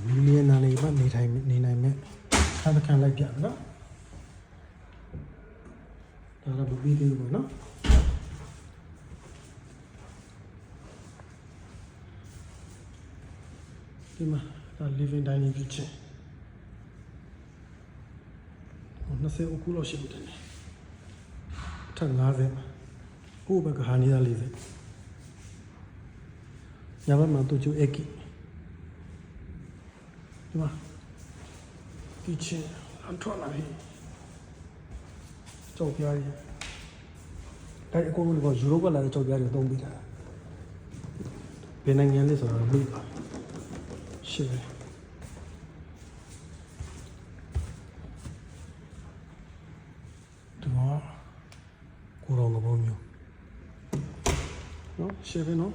မီလီယံနာနေမှနေနိုင်မဲ့ခါတစ်ခါလိုက်ပြနော်ဒါတော့မပြီးသေးဘူးပေါ့နော်ဒီမှာဒါ living dining kitchen 20အခုလောက်ရှိပြီတယ်ထပ်50ဟိုဘက်ကဟာနေတာ40ညဘက်မှာတူချူအက်ကီဒီမှာ kitchen အထွတ်လာပြီကြောက်ပြားကြီးဒါအကုန်လုံးကယူရိုကလာတဲ့ကြောက်ပြားတွေသုံးပြီးတာဘယ်နိုင်ငံလဲဆိုတော့မေးပါရှင်းတယ်ဒီမှာကိုရောငဘုံမျိုးနော်ရှင်းတယ်နော်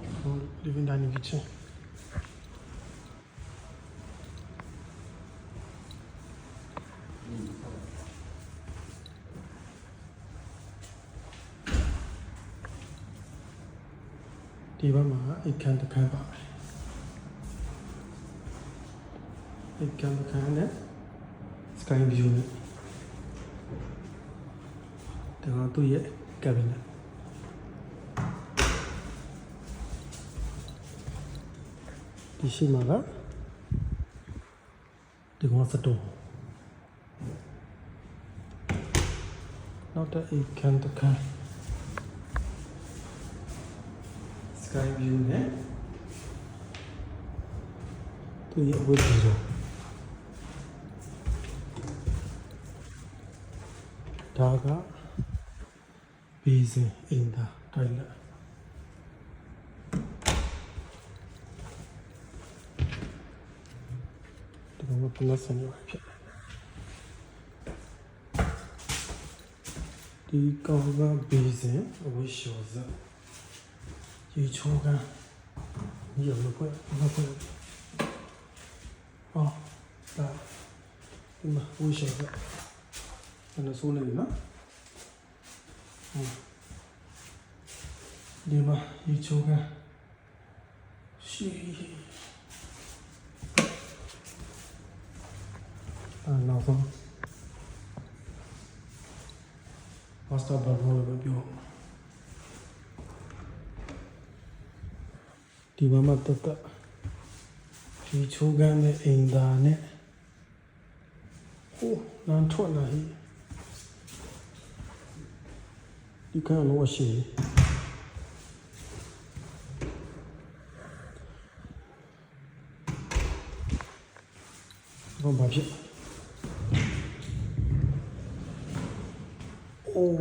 living dining kitchenဒီဘက်မှာအိတ်ခမ်းတစ်ခမ်းပါမယ်အိတ်ခမ်းတစ်ခမ်းနဲ့ sky view နဲ့ဒါကသူ့ရဲ့ cabinet ဒီရှိမှာကဒီကောင်စတိုးနောက်တဲ့အိတ်ခမ်းတစ်ခမ်းsky view နဲ့သူရဲ့ဝတ်ပြီးတော့ဒါကဘီဇင်အင်တာတိုင်လက်ဒီကောင်ကပလတ်ဆန်ရဖြစ်ဒီကောင်ကဘီဇင်အဝိရှောဇာရေချိုးကန်ဒီရောလို့ဖွဲ့အော်ဒါဒီမှာဝိရှောကအဲ့ဒါဆိုးနေပြီနော်ဒီမှာရေချိုးကန်ရှိနောက်ဆုံးပါစတာဘာလို့လဲပြောဒီမှာမှတက်ဒီချိုးကန်တဲ့အိမ်သားနဲ့ဟိုလမ်းထွက်လာဟိဒီကံလို့ရှိဘာမှဖြစ်အိုး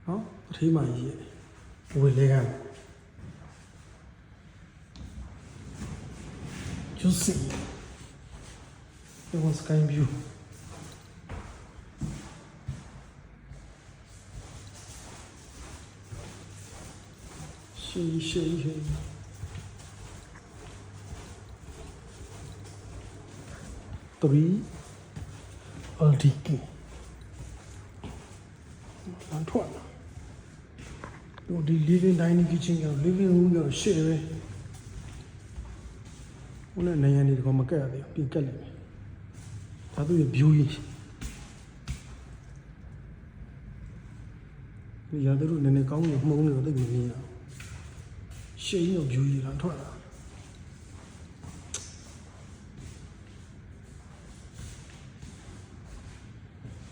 ဟောအထေးမကြီးဝေလေးကjuicy. It was sky view. She. 3 LDK. I'm 12. The living dining kitchen, living room, share. ဦးနဲ့နေရနေတော့မကက်ရသေးဘူးပြင်ကက်လိုက်မယ်ဒါသူ့ရဲ့ view ကြီးရာတို့နည်းနည်းကောင်းနေမှုံးနေတော့တိတ်မမြင်ရရှေ့ကြီးတော့ view ကြီးလာထွက်လာ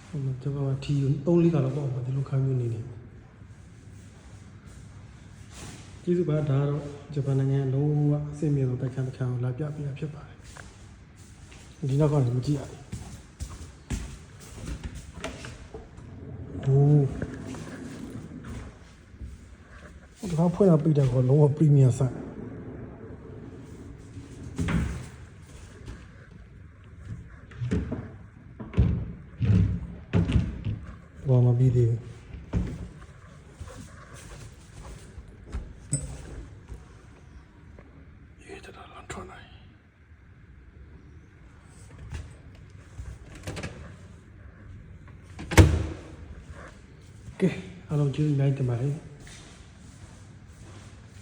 ဟိုမှာကျွန်တော်ထီ3-4ခါတော့ပေါ့ဒီလိုခိုင်းမျိုးနေနေကျေးဇူးပါဒါတော့ဂျပန်နိုင်ငံလုံးဝအဆင်ပြေဆုံးတိုက်ခန်းတစ်ခန်းကိုလာပြပြဖြစ်ပါတယ်ဒီနောက်ကနေမကြည့်ရဘူးဒီကောင်ဖွင့်လာပြတဲ့ကောလုံးဝပရီမီယံဆန်ဘာမှမပြီးသေးဘူးကဲအားလုံးကျေးဇူးများတင်ပါတယ်